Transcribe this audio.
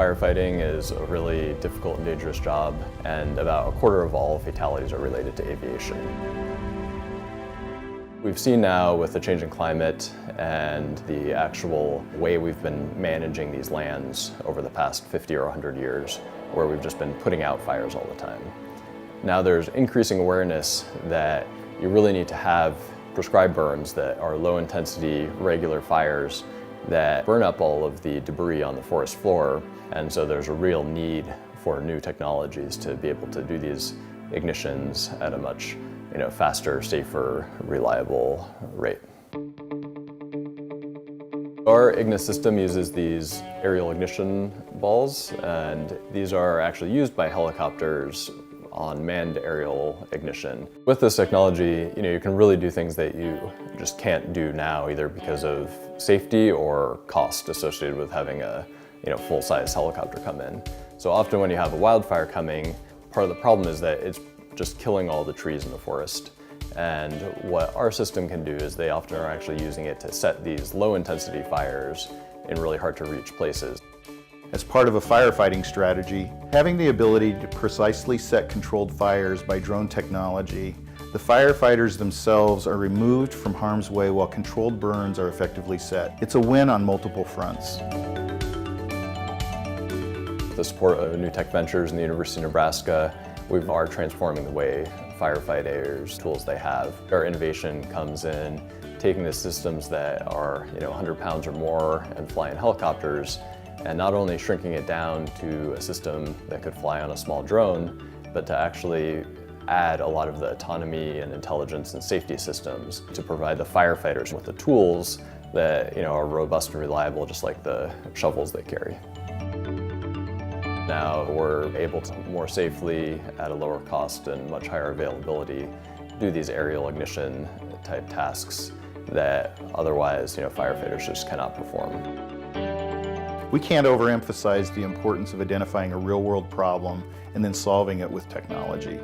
Firefighting is a really difficult and dangerous job, and about a quarter of all fatalities are related to aviation. We've seen now with the changing climate and the actual way we've been managing these lands over the past 50 or 100 years, where we've just been putting out fires all the time. Now there's increasing awareness that you really need to have prescribed burns that are low intensity, regular fires that burn up all of the debris on the forest floor. And so there's a real need for new technologies to be able to do these ignitions at a much faster, safer, reliable rate. Our Ignis system uses these aerial ignition balls, and these are actually used by helicopters on manned aerial ignition. With this technology, you can really do things that you just can't do now, either because of safety or cost associated with having a full-size helicopter come in. So often when you have a wildfire coming, part of the problem is that it's just killing all the trees in the forest. And what our system can do is they often are actually using it to set these low-intensity fires in really hard-to-reach places. As part of a firefighting strategy, having the ability to precisely set controlled fires by drone technology, the firefighters themselves are removed from harm's way while controlled burns are effectively set. It's a win on multiple fronts. With the support of New Tech Ventures and the University of Nebraska, we are transforming the way firefighters, tools they have. Our innovation comes in taking the systems that are 100 pounds or more and fly in helicopters, and not only shrinking it down to a system that could fly on a small drone, but to actually add a lot of the autonomy and intelligence and safety systems to provide the firefighters with the tools that are robust and reliable, just like the shovels they carry. Now we're able to more safely, at a lower cost and much higher availability, do these aerial ignition type tasks that otherwise firefighters just cannot perform. We can't overemphasize the importance of identifying a real-world problem and then solving it with technology.